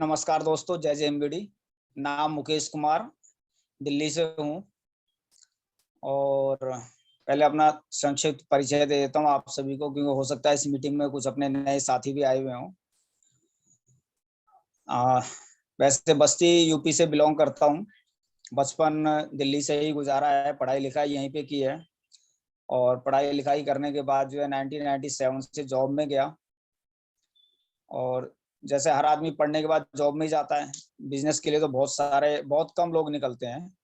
नमस्कार दोस्तों, जय जेएमबीडी। नाम मुकेश कुमार, दिल्ली से हूँ। और पहले अपना संक्षिप्त परिचय दे देता हूँ आप सभी को, क्योंकि हो सकता है इस मीटिंग में कुछ अपने नए साथी भी आए हुए हों। वैसे बस्ती यूपी से बिलोंग करता हूँ। बचपन दिल्ली से ही गुजारा है, पढ़ाई लिखाई यहीं पे की है। और पढ़ाई लिखाई करने के बाद जो है 1997 से जॉब में गया। और जैसे हर आदमी पढ़ने के बाद जॉब में ही जाता है, बिजनेस के लिए तो बहुत कम लोग निकलते हैं।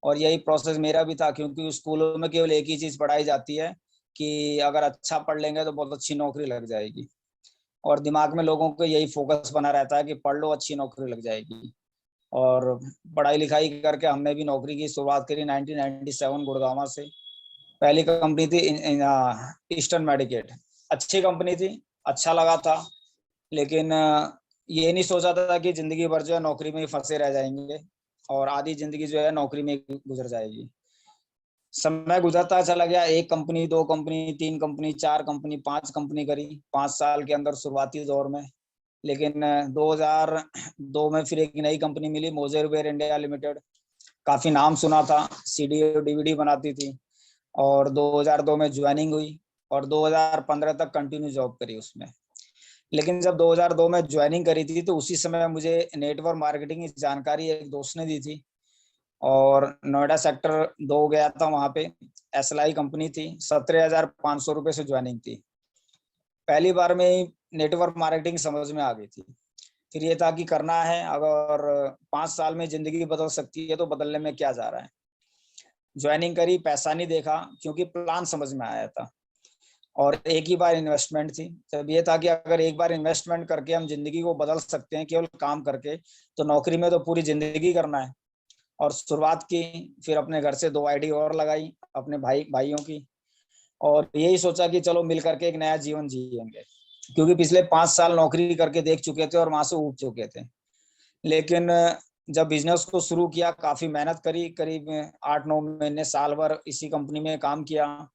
और यही प्रोसेस मेरा भी था, क्योंकि स्कूलों में केवल एक ही चीज पढ़ाई जाती है कि अगर अच्छा पढ़ लेंगे तो बहुत अच्छी नौकरी लग जाएगी। और दिमाग में लोगों को यही फोकस बना रहता है कि पढ़ लो, अच्छी नौकरी लग जाएगी। और पढ़ाई लिखाई करके हमने भी नौकरी की शुरुआत करी 1997 गुड़गांव से। पहली कंपनी थी ईस्टर्न मेडिकेट। अच्छी कंपनी थी, अच्छा लगा था। लेकिन ये नहीं सोचा था कि जिंदगी भर जो है नौकरी में ही फंसे रह जाएंगे और आधी जिंदगी जो है नौकरी में गुजर जाएगी। समय गुजरता चला गया, एक कंपनी, दो कंपनी, तीन कंपनी, चार कंपनी, पांच कंपनी करी 5 साल के अंदर शुरुआती दौर में। लेकिन 2002 में फिर एक नई कंपनी मिली, मोजेरवेयर इंडिया लिमिटेड। काफी नाम सुना था, सीडी और डीवीडी बनाती थी। और 2002 में ज्वाइनिंग हुई और 2015 तक कंटिन्यू जॉब करी उसमें। लेकिन जब 2002 में ज्वाइनिंग करी थी तो उसी समय मुझे नेटवर्क मार्केटिंग की जानकारी एक दोस्त ने दी थी। और नोएडा सेक्टर 2 गया था, वहां पे एसएलआई कंपनी थी। 17,500 रुपये से ज्वाइनिंग थी। पहली बार में ही नेटवर्क मार्केटिंग समझ में आ गई थी। फिर ये था कि करना है, अगर 5 साल में जिंदगी बदल सकती है तो बदलने में क्या जा रहा है। ज्वाइनिंग करी, पैसा नहीं देखा, क्योंकि प्लान समझ में आया था। और एक ही बार इन्वेस्टमेंट थी। तब ये था कि अगर एक बार इन्वेस्टमेंट करके हम जिंदगी को बदल सकते हैं केवल काम करके, तो नौकरी में तो पूरी जिंदगी करना है। और शुरुआत की, फिर अपने घर से 2 आईडी और लगाई अपने भाइयों की। और यही सोचा कि चलो मिल करके एक नया जीवन जिएंगे, क्योंकि पिछले 5 साल नौकरी करके देख चुके थे और वहां से उब चुके थे। लेकिन जब बिजनेस को शुरू किया, काफी मेहनत करी, करीब 8-9 महीने, साल भर इसी कंपनी में काम किया।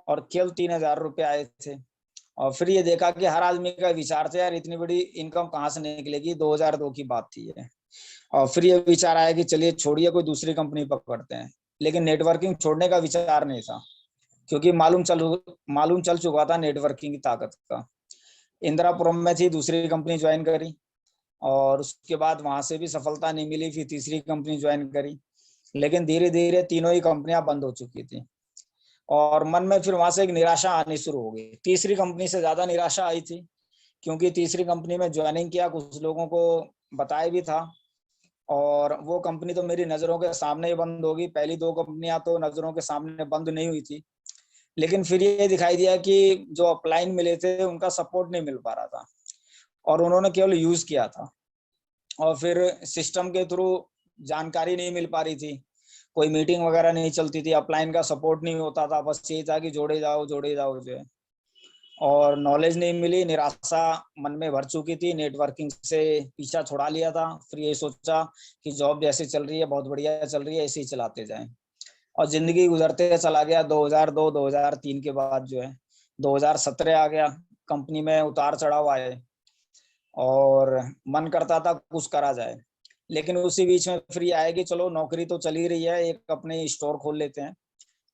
और केवल 3,000 रुपये आए थे। और फिर ये देखा कि हर आदमी का विचार था, यार इतनी बड़ी इनकम कहाँ से निकलेगी। 2002 की बात थी ये। और फिर ये विचार आया कि चलिए छोड़िए, कोई दूसरी कंपनी पकड़ते हैं। लेकिन नेटवर्किंग छोड़ने का विचार नहीं था, क्योंकि मालूम चल चुका था नेटवर्किंग की ताकत का। इंदिरापुरम में थी, दूसरी कंपनी ज्वाइन करी। और उसके बाद वहां से भी सफलता नहीं मिली, फिर तीसरी कंपनी ज्वाइन करी। लेकिन धीरे धीरे तीनों ही कंपनियां बंद हो चुकी थी। और मन में फिर वहां से एक निराशा आनी शुरू हो गई। तीसरी कंपनी से ज्यादा निराशा आई थी, क्योंकि तीसरी कंपनी में ज्वाइनिंग किया, कुछ लोगों को बताया भी था। और वो कंपनी तो मेरी नजरों के सामने ही बंद होगी। पहली 2 कंपनियां तो नजरों के सामने बंद नहीं हुई थी। लेकिन फिर ये दिखाई दिया कि जो अपलाइन मिले थे उनका सपोर्ट नहीं मिल पा रहा था, और उन्होंने केवल यूज किया था। और फिर सिस्टम के थ्रू जानकारी नहीं मिल पा रही थी, कोई मीटिंग वगैरह नहीं चलती थी, अपलाइन का सपोर्ट नहीं होता था। बस यही था कि जोड़े जाओ जो है। और नॉलेज नहीं मिली, निराशा मन में भर चुकी थी। नेटवर्किंग से पीछा छुड़ा लिया था। फिर ये सोचा कि जॉब जैसे चल रही है, बहुत बढ़िया चल रही है, ऐसे ही चलाते जाएं। और जिंदगी गुजरते चला गया। 2002 2003 के बाद जो है 2017 आ गया। कंपनी में उतार चढ़ाव आए और मन करता था कुछ करा जाए। लेकिन उसी बीच में फिर ये आया कि चलो नौकरी तो चल ही रही है, एक अपने स्टोर खोल लेते हैं।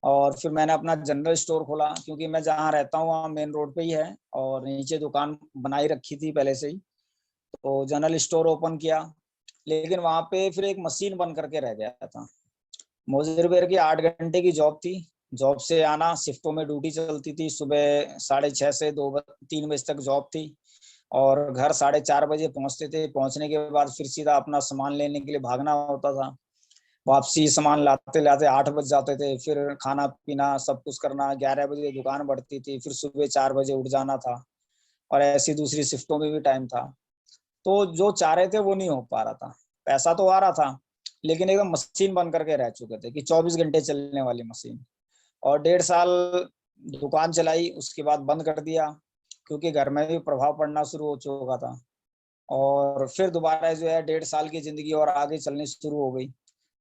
और फिर मैंने अपना जनरल स्टोर खोला, क्योंकि मैं जहाँ रहता हूँ वहाँ मेन रोड पे ही है और नीचे दुकान बनाई रखी थी पहले से ही। तो जनरल स्टोर ओपन किया। लेकिन वहाँ पे फिर एक मशीन बन करके रह गया था। मोजेरवेयर की 8 घंटे की जॉब थी। जॉब से आना, शिफ्टों में ड्यूटी चलती थी। सुबह 6:30 से 2-3 बजे तक जॉब थी। और घर 4:30 बजे पहुंचते थे। पहुंचने के बाद फिर सीधा अपना सामान लेने के लिए भागना होता था। वापसी सामान लाते लाते 8 बज जाते थे। फिर खाना पीना सब कुछ करना, 11 बजे दुकान बढ़ती थी। फिर सुबह 4 बजे उठ जाना था। और ऐसी दूसरी शिफ्टों में भी टाइम था। तो जो चाह रहे थे वो नहीं हो पा रहा था। पैसा तो आ रहा था, लेकिन एकदम मशीन बन करके रह चुके थे कि 24 घंटे चलने वाली मशीन। और 1.5 साल दुकान चलाई, उसके बाद बंद कर दिया, क्योंकि घर में भी प्रभाव पड़ना शुरू हो चुका था। और फिर दोबारा जो है 1.5 साल की जिंदगी और आगे चलनी शुरू हो गई।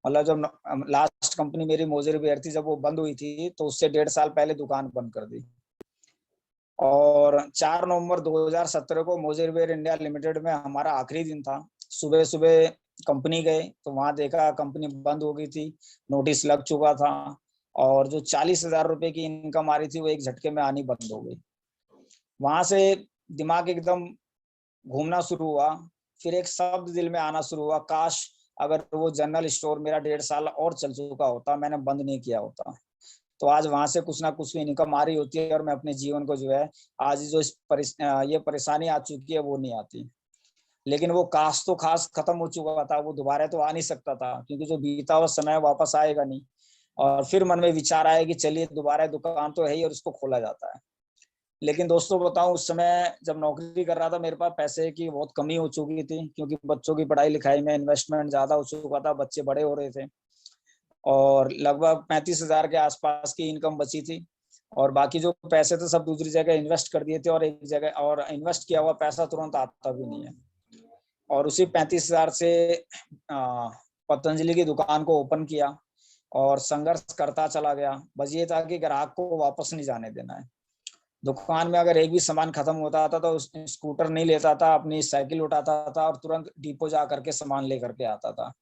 मतलब जब लास्ट कंपनी मेरी मोजेरवेयर थी, जब वो बंद हुई थी तो उससे 1.5 साल पहले दुकान बंद कर दी। और 4 नवंबर 2017 को मोजेरवेयर इंडिया लिमिटेड में हमारा आखिरी दिन था। सुबह सुबह कंपनी गए तो वहां देखा कंपनी बंद हो गई थी, नोटिस लग चुका था, और जो 40,000 रुपए की इनकम आ रही थी वो एक झटके में आनी बंद हो गई। वहां से दिमाग एकदम घूमना शुरू हुआ। फिर एक शब्द दिल में आना शुरू हुआ, काश अगर वो जनरल स्टोर मेरा 1.5 साल और चल चुका होता, मैंने बंद नहीं किया होता, तो आज वहां से कुछ ना कुछ इनकम आ रही होती है और मैं अपने जीवन को जो है, आज जो ये परेशानी आ चुकी है वो नहीं आती। लेकिन वो काश तो खास खत्म हो चुका था, वो दोबारा तो आ नहीं सकता था, क्योंकि जो बीता हुआ समय वापस आएगा नहीं। और फिर मन में विचार आया कि चलिए दोबारा दुकान तो है ही और उसको खोला जाता है। लेकिन दोस्तों बताऊं, उस समय जब नौकरी कर रहा था मेरे पास पैसे की बहुत कमी हो चुकी थी, क्योंकि बच्चों की पढ़ाई लिखाई में इन्वेस्टमेंट ज्यादा हो चुका था, बच्चे बड़े हो रहे थे, और लगभग 35,000 के आसपास की इनकम बची थी। और बाकी जो पैसे थे सब दूसरी जगह इन्वेस्ट कर दिए थे, और एक जगह और इन्वेस्ट किया हुआ पैसा तुरंत आता भी नहीं है। और उसी 35,000 से पतंजलि की दुकान को ओपन किया और संघर्ष करता चला गया। बस ये था कि ग्राहक को वापस नहीं जाने देना है। दुकान में अगर एक भी सामान खत्म होता था तो उस स्कूटर नहीं लेता था, अपनी साइकिल उठाता था और तुरंत डिपो जा करके सामान लेकर के आता था।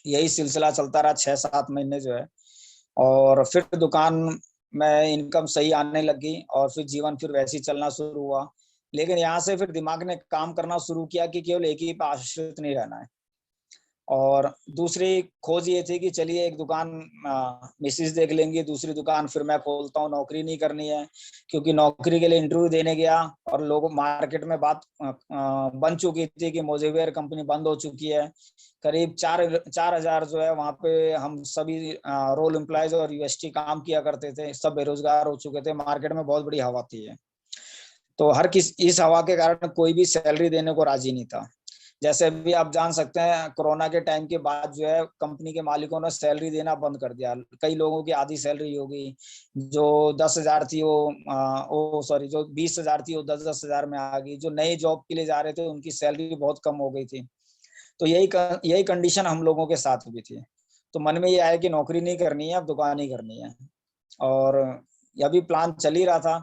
यही सिलसिला चलता रहा 6-7 महीने जो है, और फिर दुकान में इनकम सही आने लगी और फिर जीवन फिर वैसे ही चलना शुरू हुआ। लेकिन यहाँ से फिर दिमाग ने काम करना शुरू किया कि केवल एक ही पे आश्रित नहीं रहना है। और दूसरी खोज ये थी कि चलिए एक दुकान मिसेज देख लेंगे, दूसरी दुकान फिर मैं खोलता हूँ, नौकरी नहीं करनी है। क्योंकि नौकरी के लिए इंटरव्यू देने गया और लोगों मार्केट में बात बन चुकी थी कि मोजेवेयर कंपनी बंद हो चुकी है। करीब 4,000 जो है वहाँ पे हम सभी रोल एम्प्लॉयज और यूएसटी काम किया करते थे, सब बेरोजगार हो चुके थे, मार्केट में बहुत बड़ी हवा थी। तो हर किस इस हवा के कारण कोई भी सैलरी देने को राजी नहीं था। जैसे अभी आप जान सकते हैं, कोरोना के टाइम के बाद जो है कंपनी के मालिकों ने सैलरी देना बंद कर दिया। कई लोगों की आधी सैलरी हो गई, जो 10,000 थी वो सॉरी जो 20,000 थी वो 10,000 में आ गई। जो नई जॉब के लिए जा रहे थे उनकी सैलरी बहुत कम हो गई थी। तो यही कंडीशन हम लोगों के साथ भी थी। तो मन में ये आया कि नौकरी नहीं करनी है, अब दुकान ही करनी है। और यह भी प्लान चल ही रहा था।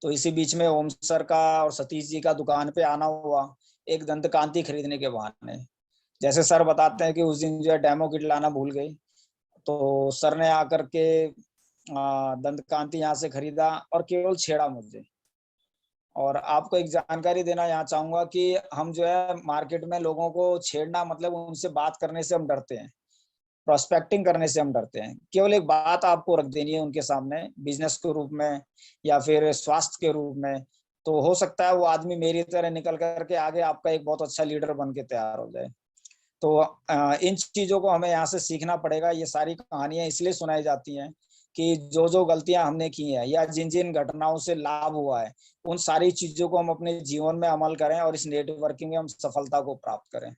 तो इसी बीच में ओम सर का और सतीश जी का दुकान पे आना हुआ, एक दंत कांति खरीदने के बहाने। जैसे सर बताते हैं कि उस दिन जो है डेमो किट लाना भूल गई, तो सर ने आकर के दंत कांति यहाँ से खरीदा और केवल छेड़ा मुझे। और आपको एक जानकारी देना यहाँ चाहूंगा कि हम जो है मार्केट में लोगों को छेड़ना मतलब उनसे बात करने से हम डरते हैं, प्रोस्पेक्टिंग करने से हम डरते हैं। केवल एक बात आपको रख देनी है उनके सामने, बिजनेस के रूप में या फिर स्वास्थ्य के रूप में, तो हो सकता है वो आदमी मेरी तरह निकल करके आगे आपका एक बहुत अच्छा लीडर बन के तैयार हो जाए। तो इन चीजों को हमें यहाँ से सीखना पड़ेगा। ये सारी कहानियां इसलिए सुनाई जाती हैं कि जो जो गलतियां हमने की हैं या जिन जिन घटनाओं से लाभ हुआ है, उन सारी चीजों को हम अपने जीवन में अमल करें और इस नेटवर्किंग में हम सफलता को प्राप्त करें।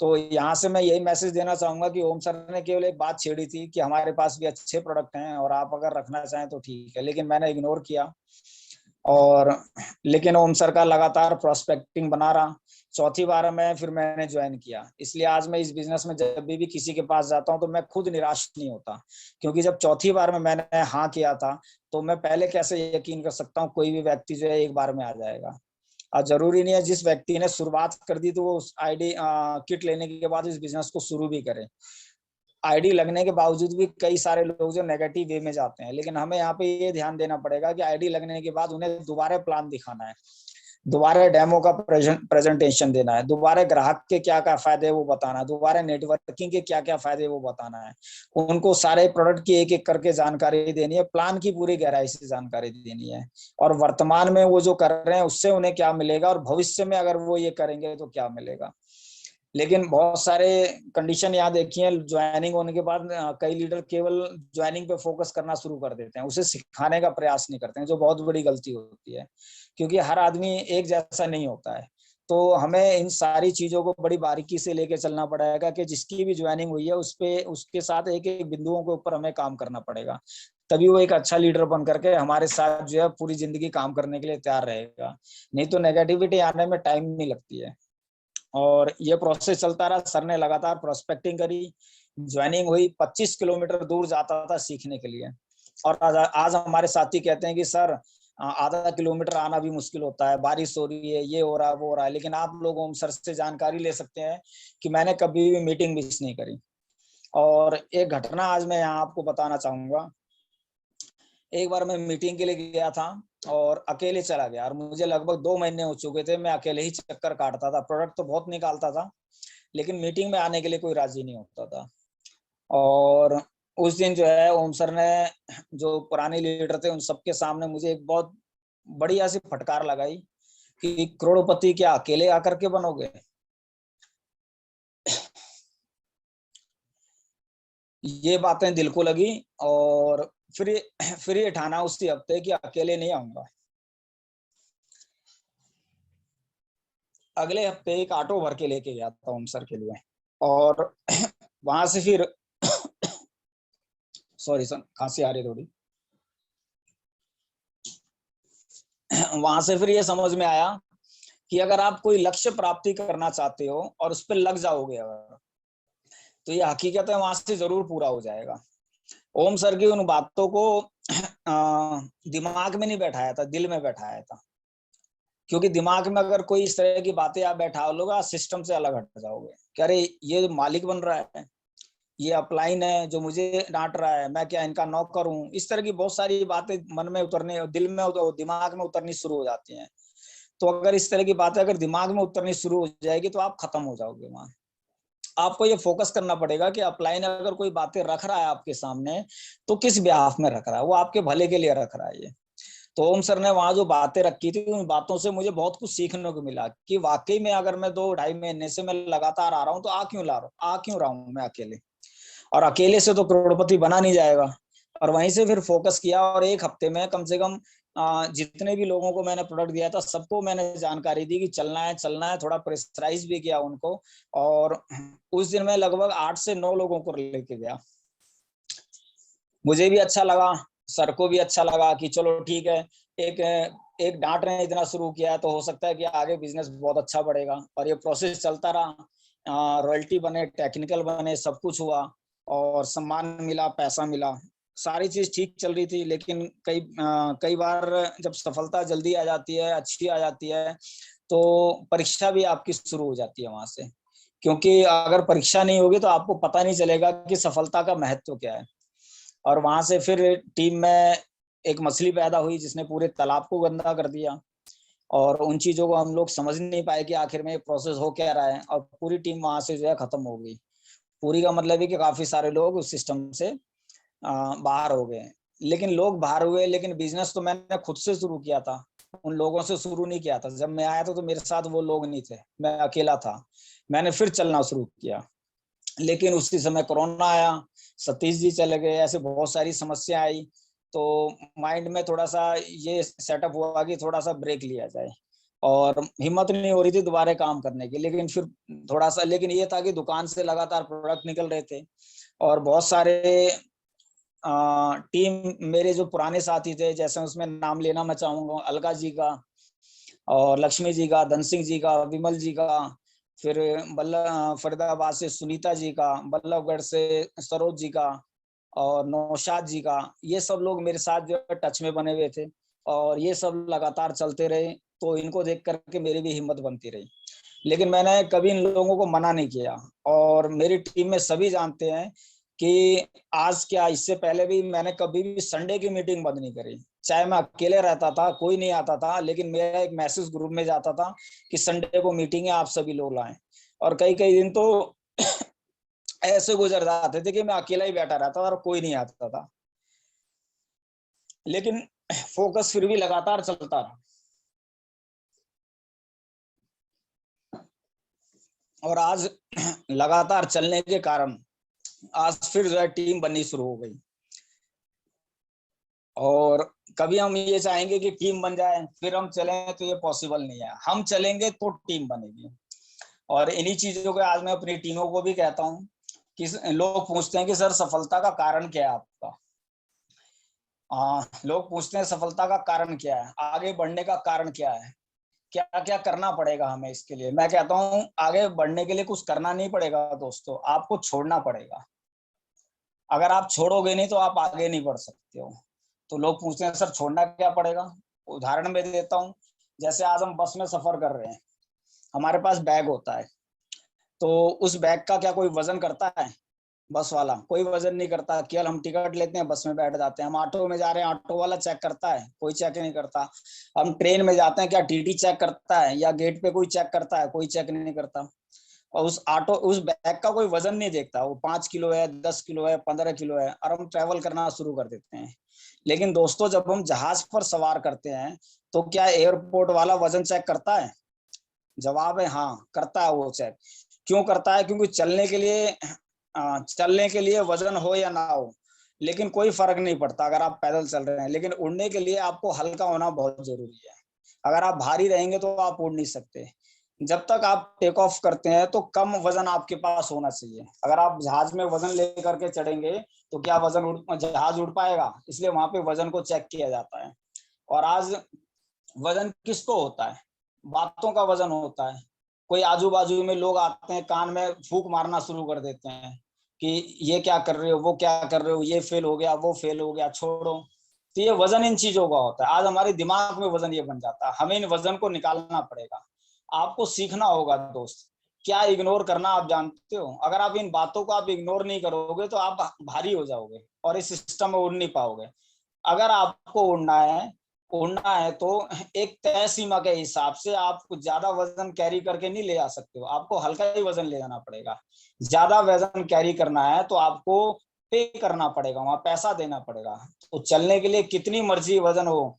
तो यहाँ से मैं यही मैसेज देना चाहूंगा कि ओम सर ने केवल एक बात छेड़ी थी कि हमारे पास भी अच्छे प्रोडक्ट हैं और आप अगर रखना चाहें तो ठीक है, लेकिन मैंने इग्नोर किया। और लेकिन ओम सर का लगातार प्रोस्पेक्टिंग बना रहा। चौथी बार में फिर मैंने ज्वाइन किया। इसलिए आज मैं इस बिजनेस में जब भी किसी के पास जाता हूं तो मैं खुद निराश नहीं होता, क्योंकि जब चौथी बार में मैंने हाँ किया था तो मैं पहले कैसे यकीन कर सकता हूँ कोई भी व्यक्ति जो है एक बार में आ जाएगा। और जरूरी नहीं है जिस व्यक्ति ने शुरुआत कर दी तो वो उस आईडी किट लेने के बाद इस बिजनेस को शुरू भी करे। आईडी लगने के बावजूद भी कई सारे लोग जो नेगेटिव वे में जाते हैं, लेकिन हमें यहाँ पे ये ध्यान देना पड़ेगा कि आईडी लगने के बाद उन्हें दोबारा प्लान दिखाना है, दोबारा डेमो का प्रेजेंटेशन देना है, दोबारा ग्राहक के क्या क्या फायदे वो बताना है, दोबारा नेटवर्किंग के क्या क्या फायदे वो बताना है, उनको सारे प्रोडक्ट की एक एक करके जानकारी देनी है, प्लान की पूरी गहराई से जानकारी देनी है, और वर्तमान में वो जो कर रहे हैं उससे उन्हें क्या मिलेगा और भविष्य में अगर वो ये करेंगे तो क्या मिलेगा। लेकिन बहुत सारे कंडीशन यहाँ देखिए, ज्वाइनिंग होने के बाद कई लीडर केवल ज्वाइनिंग पे फोकस करना शुरू कर देते हैं, उसे सिखाने का प्रयास नहीं करते हैं, जो बहुत बड़ी गलती होती है, क्योंकि हर आदमी एक जैसा नहीं होता है। तो हमें इन सारी चीजों को बड़ी बारीकी से लेके चलना पड़ेगा कि जिसकी भी ज्वाइनिंग हुई है उस पे उसके साथ एक एक बिंदुओं के ऊपर हमें काम करना पड़ेगा, तभी वो एक अच्छा लीडर बन करके हमारे साथ जो है पूरी जिंदगी काम करने के लिए तैयार रहेगा। नहीं तो नेगेटिविटी आने में टाइम नहीं लगती है। और ये प्रोसेस चलता रहा। सर ने लगातार प्रोस्पेक्टिंग करी, ज्वाइनिंग हुई, 25 किलोमीटर दूर जाता था सीखने के लिए। और आज हमारे साथी कहते हैं कि सर आधा किलोमीटर आना भी मुश्किल होता है, बारिश हो रही है, ये हो रहा है, वो हो रहा है, लेकिन आप लोग ओम सर से जानकारी ले सकते हैं कि मैंने कभी भी मीटिंग मिस नहीं करी। और एक घटना आज मैं यहाँ आपको बताना चाहूंगा। एक बार मैं मीटिंग के लिए गया था और अकेले चला गया, और मुझे लगभग 2 महीने हो चुके थे, मैं अकेले ही चक्कर काटता था, प्रोडक्ट तो बहुत निकालता था, लेकिन मीटिंग में आने के लिए कोई राजी नहीं होता था। और उस दिन जो है ओम सर ने, जो पुराने लीडर थे, उन सबके सामने मुझे एक बहुत बढ़िया सी फटकार लगाई कि करोड़पति क्या अकेले आकर के बनोगे। ये बातें दिल को लगी, और फिर ये ठाना उसी हफ्ते कि अकेले नहीं आऊंगा। अगले हफ्ते एक ऑटो भर के लेके गया था ओम सर के लिए, और वहां से फिर सॉरी सर, खांसी आ रही थोड़ी। वहां से फिर ये समझ में आया कि अगर आप कोई लक्ष्य प्राप्ति करना चाहते हो और उस पर लग जाओगे अगर, तो ये हकीकत है वहां से जरूर पूरा हो जाएगा। ओम सर की उन बातों को दिमाग में नहीं बैठाया था, दिल में बैठाया था। क्योंकि दिमाग में अगर कोई इस तरह की बातें आप बैठा लोगे, आप सिस्टम से अलग हट जाओगे कि अरे ये मालिक बन रहा है, ये अपलाइन है जो मुझे डांट रहा है, मैं क्या इनका नौकर हूँ। इस तरह की बहुत सारी बातें मन में उतरने, दिल में, दिमाग में उतरनी शुरू हो जाती हैं। तो अगर इस तरह की बातें अगर दिमाग में उतरनी शुरू हो जाएगी तो आप खत्म हो जाओगे वहां। आपको ये फोकस करना पड़ेगा कि अपलाइन अगर कोई बातें रख रहा है आपके सामने, तो किस ब्याह में रख रहा है, वो आपके भले के लिए रख रहा है ये। तो ओम सर ने वहां जो बातें रखी थी, उन बातों से मुझे बहुत कुछ सीखने को मिला कि वाकई में अगर मैं 2-2.5 महीने से मैं लगातार आ रहा हूँ, तो आ क्यों रहा हूँ मैं अकेले, और अकेले से तो करोड़पति बना नहीं जाएगा। और वहीं से फिर फोकस किया, और एक हफ्ते में कम से कम जितने भी लोगों को मैंने प्रोडक्ट दिया था, सबको मैंने जानकारी दी कि चलना है चलना है, थोड़ा प्रेशराइज भी किया उनको। और उस दिन मैं लगभग 8 से 9 लोगों को लेके गया। मुझे भी अच्छा लगा, सर को भी अच्छा लगा कि चलो ठीक है, एक एक डांट ने इतना शुरू किया है, तो हो सकता है कि आगे बिजनेस बहुत अच्छा बढ़ेगा। और ये प्रोसेस चलता रहा, रॉयल्टी बने, टेक्निकल बने, सब कुछ हुआ, और सम्मान मिला, पैसा मिला, सारी चीज ठीक चल रही थी। लेकिन कई बार जब सफलता जल्दी आ जाती है, अच्छी आ जाती है, तो परीक्षा भी आपकी शुरू हो जाती है वहां से। क्योंकि अगर परीक्षा नहीं होगी तो आपको पता नहीं चलेगा कि सफलता का महत्व क्या है। और वहां से फिर टीम में एक मछली पैदा हुई जिसने पूरे तालाब को गंदा कर दिया, और उन चीजों को हम लोग समझ नहीं पाए कि आखिर में प्रोसेस हो क्या रहा है, और पूरी टीम वहां से जो है खत्म हो गई। पूरी का मतलब है कि काफी सारे लोग उस सिस्टम से बाहर हो गए। लेकिन लोग बाहर हुए, लेकिन बिजनेस तो मैंने खुद से शुरू किया था, उन लोगों से शुरू नहीं किया था। जब मैं आया था तो मेरे साथ वो लोग नहीं थे, मैं अकेला था। मैंने फिर चलना शुरू किया, लेकिन उसी समय कोरोना आया, सतीश जी चले गए, ऐसे बहुत सारी समस्या आई। तो माइंड में थोड़ा सा ये सेटअप हुआ कि थोड़ा सा ब्रेक लिया जाए, और हिम्मत नहीं हो रही थी दोबारा काम करने की। लेकिन फिर थोड़ा सा, लेकिन ये था कि दुकान से लगातार प्रोडक्ट निकल रहे थे, और बहुत सारे टीम मेरे जो पुराने साथी थे, जैसे उसमें नाम लेना मैं चाहूंगा, अलका जी का, और लक्ष्मी जी का, धन सिंह जी का, विमल जी का, फिर फरीदाबाद से सुनीता जी का, बल्लभगढ़ से सरोज जी का, और नौशाद जी का, ये सब लोग मेरे साथ जो है टच में बने हुए थे, और ये सब लगातार चलते रहे। तो इनको देख करके मेरी भी हिम्मत बनती रही। लेकिन मैंने कभी इन लोगों को मना नहीं किया, और मेरी टीम में सभी जानते हैं कि आज क्या, इससे पहले भी मैंने कभी भी संडे की मीटिंग बंद नहीं करी। चाहे मैं अकेले रहता था, कोई नहीं आता था, लेकिन मेरा एक मैसेज ग्रुप में जाता था कि संडे को मीटिंग है, आप सभी लोग लाएं। और कई कई दिन तो ऐसे गुजर जाते थे कि मैं अकेला ही बैठा रहता था और कोई नहीं आता था, लेकिन फोकस फिर भी लगातार चलता रहा। और आज लगातार चलने के कारण आज फिर जो है टीम बननी शुरू हो गई। और कभी हम ये चाहेंगे कि टीम बन जाए फिर हम चलें, तो ये पॉसिबल नहीं है। हम चलेंगे तो टीम बनेगी। और इन्हीं चीजों को आज मैं अपनी टीमों को भी कहता हूँ कि लोग पूछते हैं कि सर सफलता का कारण क्या है आपका। लोग पूछते हैं सफलता का कारण क्या है, आगे बढ़ने का कारण क्या है, क्या क्या करना पड़ेगा हमें इसके लिए। मैं कहता हूँ आगे बढ़ने के लिए कुछ करना नहीं पड़ेगा दोस्तों, आपको छोड़ना पड़ेगा। अगर आप छोड़ोगे नहीं तो आप आगे नहीं बढ़ सकते हो। तो लोग पूछते हैं सर छोड़ना क्या पड़ेगा। उदाहरण में देता हूँ। जैसे आज हम बस में सफर कर रहे हैं, हमारे पास बैग होता है, तो उस बैग का क्या कोई वजन करता है? बस वाला कोई वजन नहीं करता, केवल हम टिकट लेते हैं, बस में बैठ जाते हैं। हम ऑटो में जा रहे हैं, ऑटो वाला चेक करता है? कोई चेक नहीं करता। हम ट्रेन में जाते हैं, क्या टीटी चेक करता है या गेट पे कोई चेक करता है? कोई चेक नहीं करता। और उस बैग का कोई वजन नहीं देखता, वो 5 किलो है, 10 किलो है, 15 किलो है, और हम ट्रेवल करना शुरू कर देते हैं। लेकिन दोस्तों, जब हम जहाज पर सवार करते हैं, तो क्या एयरपोर्ट वाला वजन चेक करता है? जवाब है हाँ, करता है वो चेक। क्यों करता है? क्योंकि चलने के लिए वजन हो या ना हो, लेकिन कोई फर्क नहीं पड़ता अगर आप पैदल चल रहे हैं। लेकिन उड़ने के लिए आपको हल्का होना बहुत जरूरी है। अगर आप भारी रहेंगे तो आप उड़ नहीं सकते। जब तक आप टेक ऑफ करते हैं तो कम वजन आपके पास होना चाहिए। अगर आप जहाज में वजन लेकर के चढ़ेंगे तो क्या जहाज उड़ पाएगा? इसलिए वहां पे वजन को चेक किया जाता है। और आज वजन किसको होता है? बातों का वजन होता है। कोई आजू बाजू में लोग आते हैं, कान में फूंक मारना शुरू कर देते हैं कि ये क्या कर रहे हो, वो क्या कर रहे हो, ये फेल हो गया, वो फेल हो गया, छोड़ो। तो ये वजन इन चीजों का होता है। आज हमारे दिमाग में वजन ये बन जाता है। हमें इन वजन को निकालना पड़ेगा। आपको सीखना होगा दोस्त। क्या इग्नोर करना आप जानते हो? अगर आप इन बातों को आप इग्नोर नहीं करोगे तो आप भारी हो जाओगे और इस सिस्टम में उड़ नहीं पाओगे। अगर आपको उड़ना है तो एक तय सीमा के हिसाब से आप कुछ ज्यादा वजन कैरी करके नहीं ले आ सकते हो। आपको हल्का ही वजन ले जाना पड़ेगा। ज्यादा वजन कैरी करना है तो आपको पे करना पड़ेगा, वहां पैसा देना पड़ेगा। तो चलने के लिए कितनी मर्जी वजन हो,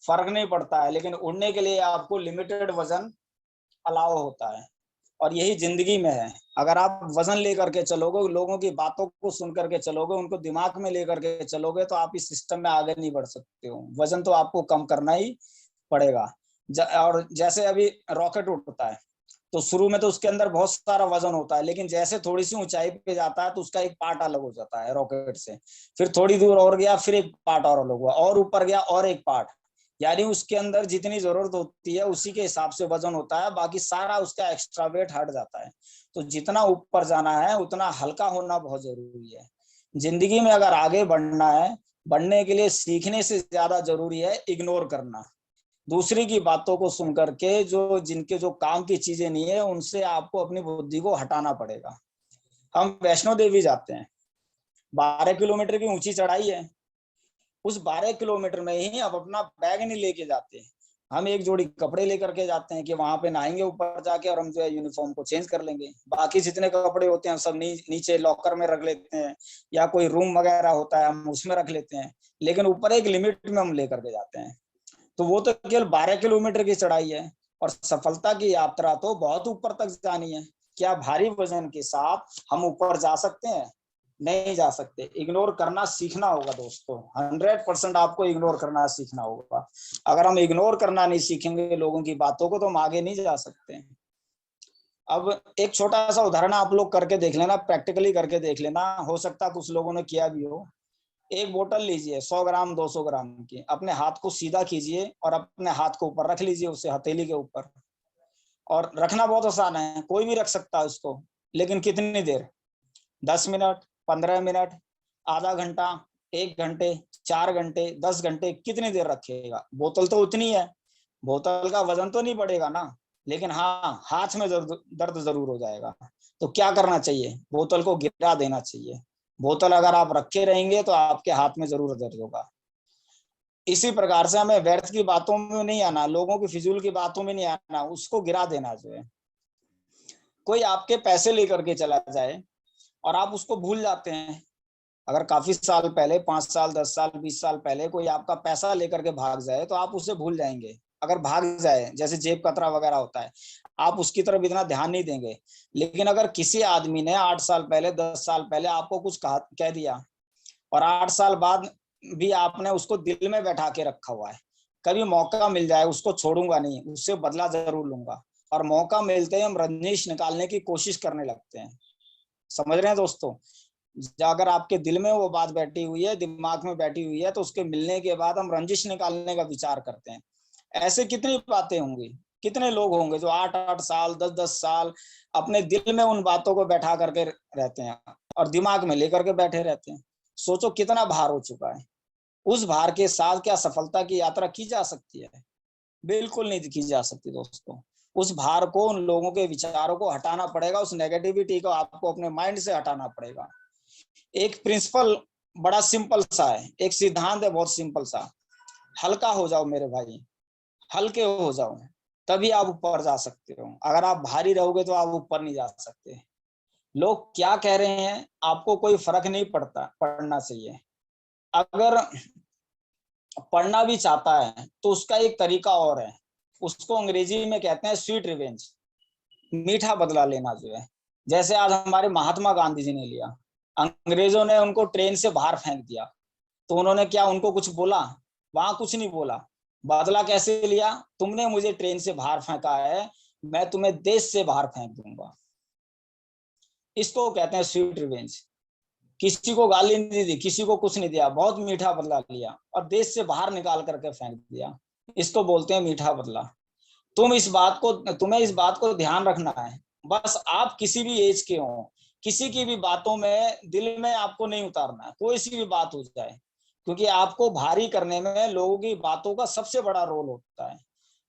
फर्क नहीं पड़ता है, लेकिन उड़ने के लिए आपको लिमिटेड वजन अलाउ होता है। और यही जिंदगी में है। अगर आप वजन लेकर के चलोगे, लोगों की बातों को सुन करके चलोगे, उनको दिमाग में लेकर के चलोगे, तो आप इस सिस्टम में आगे नहीं बढ़ सकते हो। वजन तो आपको कम करना ही पड़ेगा। और जैसे अभी रॉकेट उड़ता है, तो शुरू में तो उसके अंदर बहुत सारा वजन होता है, लेकिन जैसे थोड़ी सी ऊंचाई पे जाता है तो उसका एक पार्ट अलग हो जाता है रॉकेट से। फिर थोड़ी दूर और गया, फिर एक पार्ट और अलग हुआ, और ऊपर गया और एक पार्ट। यानी उसके अंदर जितनी जरूरत होती है उसी के हिसाब से वजन होता है, बाकी सारा उसका एक्स्ट्रा वेट हट जाता है। तो जितना ऊपर जाना है उतना हल्का होना बहुत जरूरी है। जिंदगी में अगर आगे बढ़ना है, बढ़ने के लिए सीखने से ज्यादा जरूरी है इग्नोर करना। दूसरे की बातों को सुन करके जिनके जो काम की चीजें नहीं है, उनसे आपको अपनी बुद्धि को हटाना पड़ेगा। हम वैष्णो देवी जाते हैं, 12 किलोमीटर की ऊंची चढ़ाई है। उस 12 किलोमीटर में ही अब अपना बैग नहीं लेके जाते। हम एक जोड़ी कपड़े लेकर के जाते हैं कि वहां पे नहाएंगे ऊपर जाके, और हम जो है यूनिफॉर्म को चेंज कर लेंगे। बाकी जितने कपड़े होते हैं सब नीचे लॉकर में रख लेते हैं, या कोई रूम वगैरह होता है हम उसमें रख लेते हैं। लेकिन ऊपर एक लिमिट में हम लेकर के जाते हैं। तो वो तो केवल 12 किलोमीटर की चढ़ाई है, और सफलता की यात्रा तो बहुत ऊपर तक जानी है। क्या भारी वजन के साथ हम ऊपर जा सकते हैं? नहीं जा सकते। इग्नोर करना सीखना होगा दोस्तों। 100% आपको इग्नोर करना सीखना होगा। अगर हम इग्नोर करना नहीं सीखेंगे लोगों की बातों को, तो हम आगे नहीं जा सकते। अब एक छोटा सा उदाहरण आप लोग करके देख लेना, प्रैक्टिकली करके देख लेना, हो सकता है कुछ लोगों ने किया भी हो। एक बोतल लीजिए 100 ग्राम 200 ग्राम की, अपने हाथ को सीधा कीजिए और अपने हाथ को ऊपर रख लीजिए, उसे हथेली के ऊपर। और रखना बहुत आसान है, कोई भी रख सकता है उसको। लेकिन कितनी देर? 10 मिनट, 15 मिनट, आधा घंटा, 1 घंटे, 4 घंटे, 10 घंटे, कितनी देर रखेगा? बोतल तो उतनी है, बोतल का वजन तो नहीं बढ़ेगा ना। लेकिन हाँ, हाथ में दर्द जरूर हो जाएगा। तो क्या करना चाहिए? बोतल को गिरा देना चाहिए। बोतल अगर आप रखे रहेंगे तो आपके हाथ में जरूर दर्द होगा। इसी प्रकार से हमें व्यर्थ की बातों में नहीं आना, लोगों की फिजूल की बातों में नहीं आना, उसको गिरा देना जो है। कोई आपके पैसे लेकर के चला जाए और आप उसको भूल जाते हैं। अगर काफी साल पहले, 5 साल, 10 साल, 20 साल पहले कोई आपका पैसा लेकर के भाग जाए तो आप उसे भूल जाएंगे। अगर भाग जाए, जैसे जेब कतरा वगैरह होता है, आप उसकी तरफ इतना ध्यान नहीं देंगे। लेकिन अगर किसी आदमी ने 8 साल पहले, 10 साल पहले आपको कुछ कह दिया, और 8 साल बाद भी आपने उसको दिल में बैठा के रखा हुआ है, कभी मौका मिल जाए उसको छोड़ूंगा नहीं, उससे बदला जरूर लूंगा, और मौका मिलते ही हम रंजिश निकालने की कोशिश करने लगते हैं। समझ रहे हैं दोस्तों? अगर आपके दिल में वो बात बैठी हुई है, दिमाग में बैठी हुई है, तो उसके मिलने के बाद हम रंजिश निकालने का विचार करते हैं। ऐसे कितनी बातें होंगी, कितने लोग होंगे जो 8-8 साल, 10-10 साल अपने दिल में उन बातों को बैठा करके रहते हैं और दिमाग में लेकर के बैठे रहते हैं। सोचो कितना भार हो चुका है। उस भार के साथ क्या सफलता की यात्रा की जा सकती है? बिल्कुल नहीं की जा सकती दोस्तों। उस भार को, उन लोगों के विचारों को हटाना पड़ेगा, उस नेगेटिविटी को आपको अपने माइंड से हटाना पड़ेगा। एक प्रिंसिपल बड़ा सिंपल सा है, एक सिद्धांत है बहुत सिंपल सा, हल्का हो जाओ मेरे भाई, हल्के हो जाओ, तभी आप ऊपर जा सकते हो। अगर आप भारी रहोगे तो आप ऊपर नहीं जा सकते। लोग क्या कह रहे हैं आपको कोई फर्क नहीं पड़ना चाहिए। अगर पढ़ना भी चाहता है तो उसका एक तरीका और है, उसको अंग्रेजी में कहते हैं स्वीट रिवेंज, मीठा बदला लेना जो है। जैसे आज हमारे महात्मा गांधी जी ने लिया, अंग्रेजों ने उनको ट्रेन से बाहर फेंक दिया, तो उन्होंने क्या उनको कुछ बोला? वहां कुछ नहीं बोला। बदला कैसे लिया? तुमने मुझे ट्रेन से बाहर फेंका है, मैं तुम्हें देश से बाहर फेंक दूंगा। इसको कहते हैं स्वीट रिवेंज। किसी को गाली नहीं दी, किसी को कुछ नहीं दिया, बहुत मीठा बदला लिया और देश से बाहर निकाल करके फेंक दिया। इसको बोलते हैं मीठा बदला। तुम्हें इस बात को ध्यान रखना है। बस आप किसी भी एज के हो, किसी की भी बातों में दिल में आपको नहीं उतारना है, कोई सी भी बात हो जाए, क्योंकि आपको भारी करने में लोगों की बातों का सबसे बड़ा रोल होता है।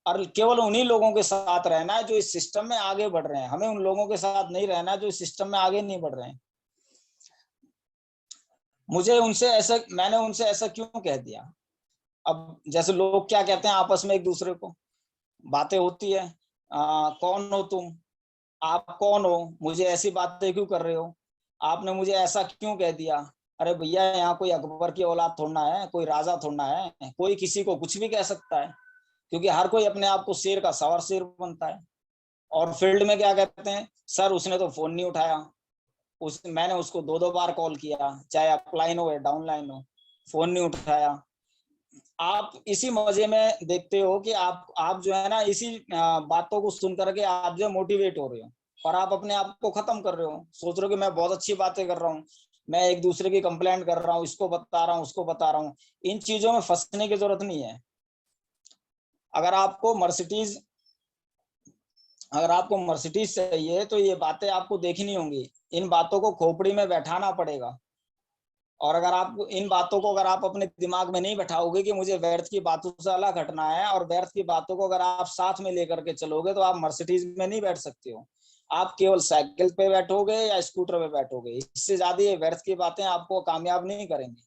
और केवल उन्हीं लोगों के साथ रहना है जो इस सिस्टम में आगे बढ़ रहे हैं। हमें उन लोगों के साथ नहीं रहना है जो इस सिस्टम में आगे नहीं बढ़ रहे हैं। मैंने उनसे ऐसा क्यों कह दिया? अब जैसे लोग क्या कहते हैं आपस में एक दूसरे को, बातें होती है, कौन हो तुम, आप कौन हो, मुझे ऐसी बातें क्यों कर रहे हो, आपने मुझे ऐसा क्यों कह दिया। अरे भैया, यहाँ कोई अकबर की औलाद थोड़ना है, कोई राजा थोड़ना है, कोई किसी को कुछ भी कह सकता है, क्योंकि हर कोई अपने आप को शेर का सवार शेर बनता है। और फील्ड में क्या कहते हैं, सर उसने तो फोन नहीं उठाया, मैंने उसको 2-2 बार कॉल किया, चाहे अपलाइन हो या डाउनलाइन हो, फोन नहीं उठाया। आप इसी मजे में देखते हो कि आप जो है ना, इसी बातों को सुन करके आप जो मोटिवेट हो रहे हो और आप अपने आप को खत्म कर रहे हो। सोच रहे हो कि मैं बहुत अच्छी बातें कर रहा हूँ, मैं एक दूसरे की कंप्लेंट कर रहा हूँ, इसको बता रहा हूँ, उसको बता रहा हूँ। इन चीजों में फंसने की जरूरत नहीं है। अगर आपको मर्सिडीज अगर आपको मर्सिडीज चाहिए तो ये बातें आपको देखनी होंगी, इन बातों को खोपड़ी में बैठाना पड़ेगा। और अगर आप अपने दिमाग में नहीं बैठाओगे कि मुझे व्यर्थ की बातों से अलग हटना है, और व्यर्थ की बातों को अगर आप साथ में लेकर के चलोगे, तो आप मर्सिडीज में नहीं बैठ सकते हो। आप केवल साइकिल पे बैठोगे या स्कूटर पे बैठोगे, इससे ज्यादा ये व्यर्थ की बातें आपको कामयाब नहीं करेंगी।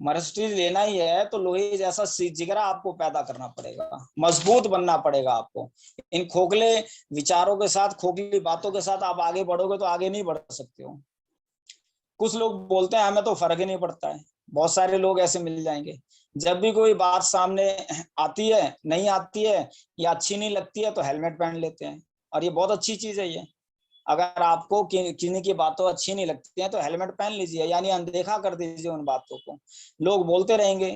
मर्सिडीज लेना ही है तो लोहे जैसा जिगरा आपको पैदा करना पड़ेगा, मजबूत बनना पड़ेगा आपको। इन खोखले विचारों के साथ, खोखली बातों के साथ आप आगे बढ़ोगे तो आगे नहीं बढ़ सकते हो। कुछ लोग बोलते हैं हमें तो फर्क ही नहीं पड़ता है, बहुत सारे लोग ऐसे मिल जाएंगे। जब भी कोई बात सामने आती है, नहीं आती है या अच्छी नहीं लगती है, तो हेलमेट पहन लेते हैं। और ये बहुत अच्छी चीज है ये। अगर आपको किन्हीं की बातों अच्छी नहीं लगती है तो हेलमेट पहन लीजिए, यानी अनदेखा कर दीजिए उन बातों को। लोग बोलते रहेंगे,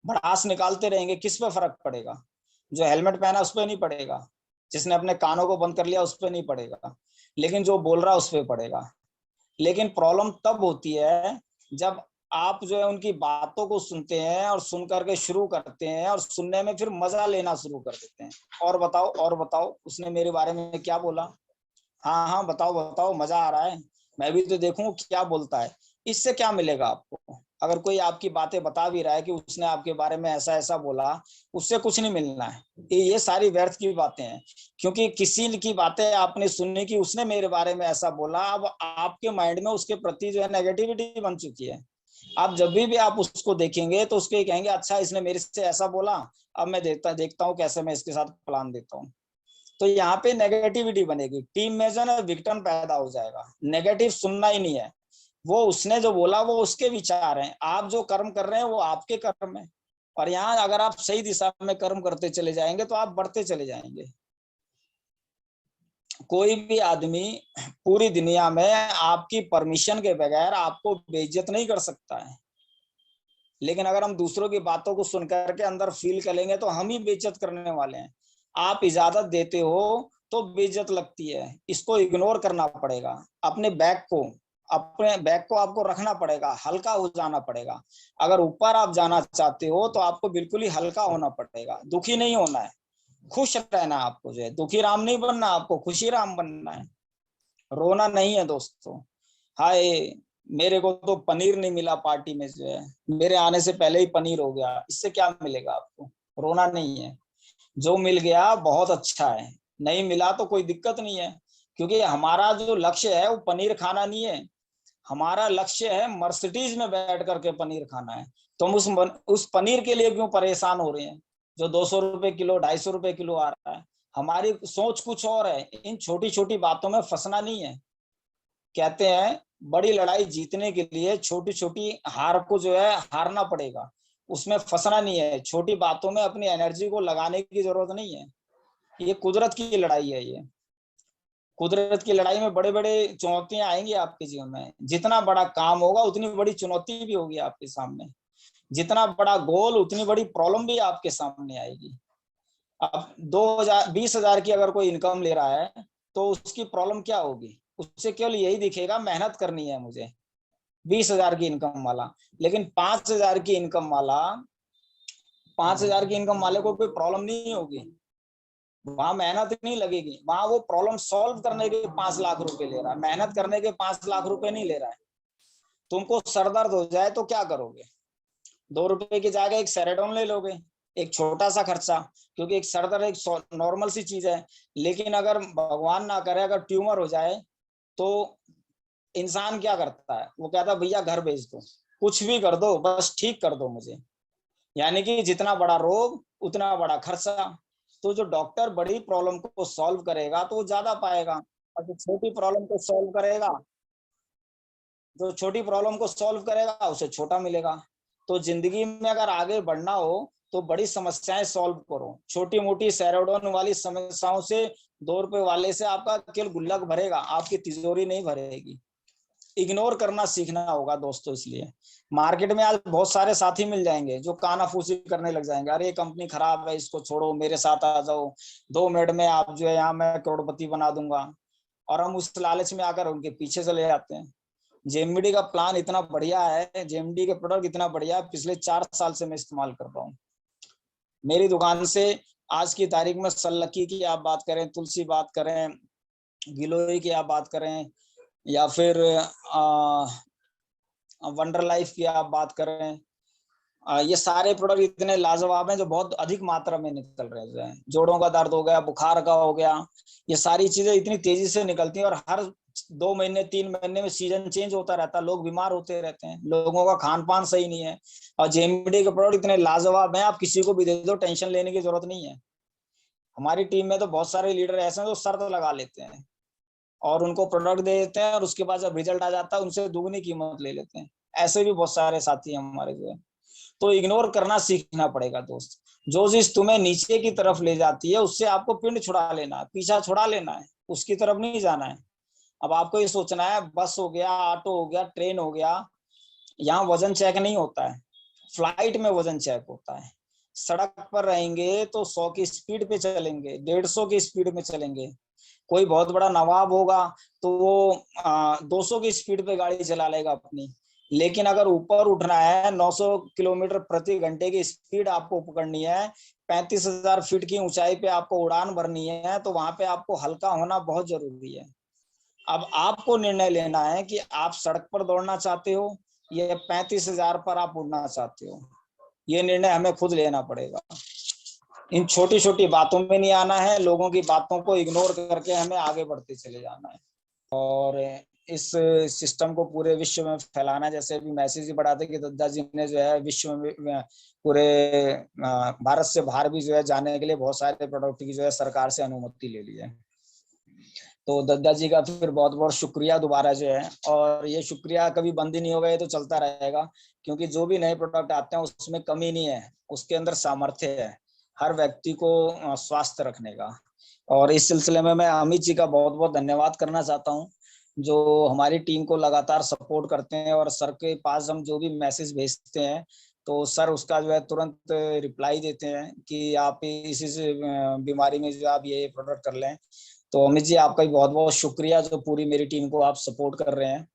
भड़ास निकालते रहेंगे, किस पे फर्क पड़ेगा? जो हेलमेट पहना उस पर नहीं पड़ेगा, जिसने अपने कानों को बंद कर लिया उस पर नहीं पड़ेगा, लेकिन जो बोल रहा है उस पर पड़ेगा। लेकिन प्रॉब्लम तब होती है जब आप जो है उनकी बातों को सुनते हैं और सुन करके शुरू करते हैं और सुनने में फिर मजा लेना शुरू कर देते हैं। और बताओ उसने मेरे बारे में क्या बोला, हाँ हाँ बताओ बताओ, मजा आ रहा है, मैं भी तो देखूं क्या बोलता है। इससे क्या मिलेगा आपको? अगर कोई आपकी बातें बता भी रहा है कि उसने आपके बारे में ऐसा ऐसा बोला, उससे कुछ नहीं मिलना है। ये सारी व्यर्थ की बातें हैं, क्योंकि किसी की बातें आपने सुनी कि उसने मेरे बारे में ऐसा बोला, अब आपके माइंड में उसके प्रति जो है नेगेटिविटी बन चुकी है। आप जब भी आप उसको देखेंगे तो उसको कहेंगे अच्छा इसने मेरे से ऐसा बोला, अब मैं देखता हूँ कैसे मैं इसके साथ प्लान देता हूँ। तो यहाँ पे नेगेटिविटी बनेगी, टीम में जो है विक्टिम पैदा हो जाएगा। नेगेटिव सुनना ही नहीं है, वो उसने जो बोला वो उसके विचार हैं, आप जो कर्म कर रहे हैं वो आपके कर्म है। और यहाँ अगर आप सही दिशा में कर्म करते चले जाएंगे तो आप बढ़ते चले जाएंगे। कोई भी आदमी पूरी दुनिया में आपकी परमिशन के बगैर आपको बेइज्जत नहीं कर सकता है, लेकिन अगर हम दूसरों की बातों को सुनकर के अंदर फील करेंगे तो हम ही बेइज्जत करने वाले हैं। आप इजाजत देते हो तो बेइज्जत लगती है, इसको इग्नोर करना पड़ेगा। अपने बैग को आपको रखना पड़ेगा, हल्का हो जाना पड़ेगा। अगर ऊपर आप जाना चाहते हो तो आपको बिल्कुल ही हल्का होना पड़ेगा, दुखी नहीं होना है, खुश रहना है आपको। जो है दुखी राम नहीं बनना, आपको खुशी राम बनना है, रोना नहीं है दोस्तों। हाय मेरे को तो पनीर नहीं मिला पार्टी में जो है, मेरे आने से पहले ही पनीर हो गया, इससे क्या मिलेगा आपको? रोना नहीं है, जो मिल गया बहुत अच्छा है, नहीं मिला तो कोई दिक्कत नहीं है, क्योंकि हमारा जो लक्ष्य है वो पनीर खाना नहीं है, हमारा लक्ष्य है मर्सिडीज में बैठ करके पनीर खाना है। तो हम उस पनीर के लिए क्यों परेशान हो रहे हैं जो 200 रुपए किलो 250 रुपए किलो आ रहा है? हमारी सोच कुछ और है, इन छोटी छोटी बातों में फंसना नहीं है। कहते हैं बड़ी लड़ाई जीतने के लिए छोटी छोटी हार को जो है हारना पड़ेगा, उसमें फंसना नहीं है, छोटी बातों में अपनी एनर्जी को लगाने की जरूरत नहीं है। ये कुदरत की लड़ाई है, ये कुदरत की लड़ाई में बड़े बड़े चुनौतियां आएंगी आपके जीवन में, जितना बड़ा काम होगा उतनी बड़ी चुनौती भी होगी आपके सामने, जितना बड़ा गोल उतनी बड़ी प्रॉब्लम भी आपके सामने आएगी। अब 20,000 की अगर कोई इनकम ले रहा है तो उसकी प्रॉब्लम क्या होगी? उससे केवल यही दिखेगा मेहनत करनी है मुझे, 20,000 की इनकम वाला। लेकिन 5,000 की इनकम वाला, 5,000 की इनकम वाले को कोई प्रॉब्लम नहीं होगी, वहां मेहनत नहीं लगेगी, वहां वो प्रॉब्लम सॉल्व करने के 5 लाख रुपए ले रहा है, मेहनत करने के 5 लाख रुपए नहीं ले रहा है। तुमको सरदर्द हो जाए तो क्या करोगे? 2 रुपए की जगह एक सेरेडोन ले लोगे, एक छोटा सा खर्चा, क्योंकि एक सरदर्द एक नॉर्मल सी चीज है। लेकिन अगर भगवान ना करे अगर ट्यूमर हो जाए तो इंसान क्या करता है? वो कहता है भैया घर भेज दो, कुछ भी कर दो बस ठीक कर दो मुझे। यानी कि जितना बड़ा रोग उतना बड़ा खर्चा। तो जो डॉक्टर बड़ी प्रॉब्लम को सॉल्व करेगा तो वो ज्यादा पाएगा, और जो छोटी प्रॉब्लम को सॉल्व करेगा, जो छोटी प्रॉब्लम को सॉल्व करेगा उसे छोटा मिलेगा। तो जिंदगी में अगर आगे बढ़ना हो तो बड़ी समस्याएं सॉल्व करो, छोटी मोटी सैरोडोन वाली समस्याओं से, 2 रुपए वाले से आपका केवल गुल्लक भरेगा, आपकी तिजोरी नहीं भरेगी। इग्नोर करना सीखना होगा दोस्तों। इसलिए मार्केट में आज बहुत सारे साथी मिल जाएंगे जो कानाफूसी करने लग जाएंगे, अरे कंपनी खराब है इसको छोड़ो मेरे साथ आ जाओ, 2 मिनट में आप जो है यहाँ मैं करोड़पति बना दूंगा। और हम उस लालच में आकर उनके पीछे चले जाते हैं। जेएमडी का प्लान इतना बढ़िया है, जेएमडी के प्रोडक्ट इतना बढ़िया है, पिछले 4 साल से मैं इस्तेमाल कर रहा हूँ। मेरी दुकान से आज की तारीख में सल्लकी की आप बात करें, तुलसी बात करें, गिलोय की आप बात करें, या फिर वंडर लाइफ की आप बात करें, ये सारे प्रोडक्ट इतने लाजवाब हैं जो बहुत अधिक मात्रा में निकल रहे हैं। जोड़ों का दर्द हो गया, बुखार का हो गया, ये सारी चीजें इतनी तेजी से निकलती हैं, और हर 2 महीने 3 महीने में सीजन चेंज होता रहता है, लोग बीमार होते रहते हैं, लोगों का खान पान सही नहीं है। और जेएमडी के प्रोडक्ट इतने लाजवाब हैं, आप किसी को भी दे दो, टेंशन लेने की जरूरत नहीं है। हमारी टीम में तो बहुत सारे लीडर ऐसे हैं जो शर्त लगा लेते हैं और उनको प्रोडक्ट दे देते हैं, और उसके बाद जब रिजल्ट आ जाता है उनसे दुगनी कीमत ले लेते हैं। ऐसे भी बहुत सारे साथी हैं हमारे जो है। तो इग्नोर करना सीखना पड़ेगा दोस्त। जो चीज तुम्हें नीचे की तरफ ले जाती है उससे आपको पिंड छुड़ा लेना है, पीछा छुड़ा लेना है, उसकी तरफ नहीं जाना है। अब आपको ये सोचना है बस हो गया, ऑटो हो गया, ट्रेन हो गया, यहाँ वजन चेक नहीं होता है, फ्लाइट में वजन चेक होता है। सड़क पर रहेंगे तो 100 की स्पीड पे चलेंगे, 150 की स्पीड में चलेंगे। कोई बहुत बड़ा नवाब होगा तो वो 200 की स्पीड पे गाड़ी चला लेगा अपनी। लेकिन अगर ऊपर उठना है, 900 किलोमीटर प्रति घंटे की स्पीड आपको पकड़नी है, 35,000 फीट की ऊंचाई पे आपको उड़ान भरनी है, तो वहां पे आपको हल्का होना बहुत जरूरी है। अब आपको निर्णय लेना है कि आप सड़क पर दौड़ना चाहते हो या 35,000 पर आप उड़ना चाहते हो। ये निर्णय हमें खुद लेना पड़ेगा। इन छोटी छोटी बातों में नहीं आना है, लोगों की बातों को इग्नोर करके हमें आगे बढ़ते चले जाना है। और इस सिस्टम को पूरे विश्व में फैलाना, जैसे अभी मैसेज ही बढ़ाते कि दद्दा जी ने जो है विश्व में पूरे भारत से बाहर भी जो है जाने के लिए बहुत सारे प्रोडक्ट की जो है सरकार से अनुमति ले ली है। तो दद्दा जी का फिर बहुत बहुत शुक्रिया दोबारा जो है, और ये शुक्रिया कभी बंद ही नहीं होगा, ये तो चलता रहेगा, क्योंकि जो भी नए प्रोडक्ट आते हैं उसमें कमी नहीं है, उसके अंदर सामर्थ्य है हर व्यक्ति को स्वस्थ रखने का। और इस सिलसिले में मैं अमित जी का बहुत बहुत धन्यवाद करना चाहता हूँ, जो हमारी टीम को लगातार सपोर्ट करते हैं, और सर के पास हम जो भी मैसेज भेजते हैं तो सर उसका जो है तुरंत रिप्लाई देते हैं कि आप इसी बीमारी में जो आप ये प्रोडक्ट कर लें। तो अमित जी आपका भी बहुत बहुत शुक्रिया जो पूरी मेरी टीम को आप सपोर्ट कर रहे हैं।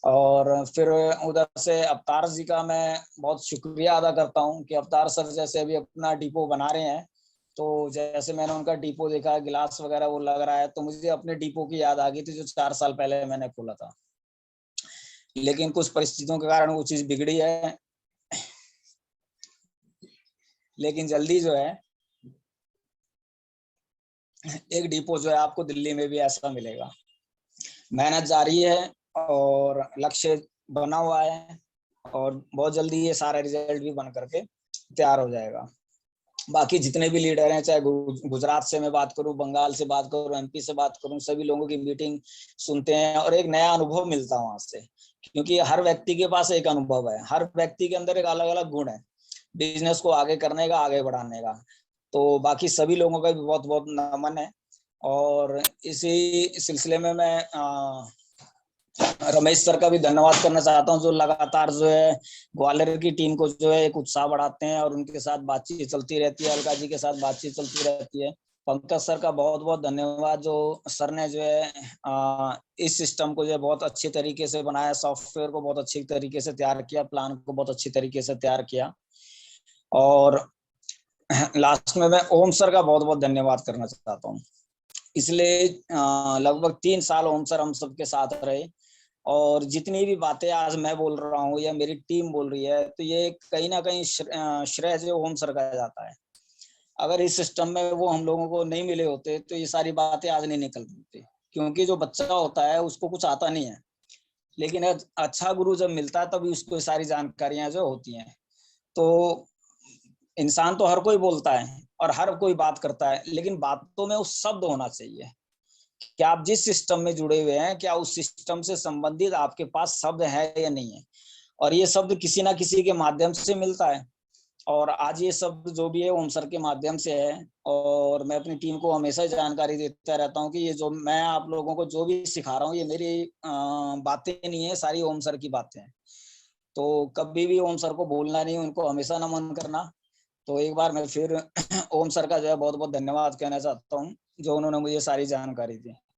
और फिर उधर से अवतार जी का मैं बहुत शुक्रिया अदा करता हूँ कि अवतार सर जैसे अभी अपना डिपो बना रहे हैं, तो जैसे मैंने उनका डिपो देखा, गिलास वगैरह वो लग रहा है, तो मुझे अपने डिपो की याद आ गई थी जो 4 साल पहले मैंने खोला था। लेकिन कुछ परिस्थितियों के कारण वो चीज बिगड़ी है। लेकिन जल्दी जो है एक डिपो जो है आपको दिल्ली में भी ऐसा मिलेगा। मेहनत जारी है और लक्ष्य बना हुआ है, और बहुत जल्दी ये सारा रिजल्ट भी बन करके तैयार हो जाएगा। बाकी जितने भी लीडर हैं, चाहे गुजरात से मैं बात करूं, बंगाल से बात करूं, एमपी से बात करूं, सभी लोगों की मीटिंग सुनते हैं और एक नया अनुभव मिलता है वहां से। क्योंकि हर व्यक्ति के पास एक अनुभव है, हर व्यक्ति के अंदर एक अलग अलग गुण है बिजनेस को आगे करने का, आगे बढ़ाने का। तो बाकी सभी लोगों का भी बहुत बहुत नमन है। और इसी सिलसिले में मैं रमेश सर का भी धन्यवाद करना चाहता हूँ, जो लगातार जो है ग्वालियर की टीम को जो है एक उत्साह बढ़ाते हैं और उनके साथ बातचीत चलती रहती है, अलका जी के साथ बातचीत चलती रहती है। पंकज सर का बहुत बहुत धन्यवाद, जो सर ने जो है इस सिस्टम को जो है बहुत अच्छी तरीके से बनाया, सॉफ्टवेयर को बहुत अच्छी तरीके से तैयार किया, प्लान को बहुत अच्छी तरीके से तैयार किया। और लास्ट में मैं ओम सर का बहुत बहुत धन्यवाद करना चाहता हूँ। इसलिए लगभग 3 साल ओम सर हम सबके साथ रहे, और जितनी भी बातें आज मैं बोल रहा हूँ या मेरी टीम बोल रही है, तो ये कहीं ना कहीं श्रेय जो ओम सर का जाता है। अगर इस सिस्टम में वो हम लोगों को नहीं मिले होते तो ये सारी बातें आज नहीं निकल पाती। क्योंकि जो बच्चा होता है उसको कुछ आता नहीं है, लेकिन अच्छा गुरु जब मिलता है तभी उसको सारी जानकारियां जो होती हैं। तो इंसान तो हर कोई बोलता है और हर कोई बात करता है, लेकिन बातों में उस शब्द होना चाहिए कि आप जिस सिस्टम में जुड़े हुए हैं, क्या उस सिस्टम से संबंधित आपके पास शब्द है या नहीं है। और ये शब्द किसी ना किसी के माध्यम से मिलता है, और आज ये शब्द जो भी है ओम सर के माध्यम से है। और मैं अपनी टीम को हमेशा जानकारी देता रहता हूँ कि ये जो मैं आप लोगों को जो भी सिखा रहा हूँ, ये मेरी बातें नहीं है, सारी ओम सर की बातें हैं। तो कभी भी ओम सर को भूलना नहीं, उनको हमेशा नमन करना। तो एक बार मैं फिर ओम सर का जो है बहुत बहुत धन्यवाद कहना चाहता हूँ, जो उन्होंने मुझे सारी जानकारी दी।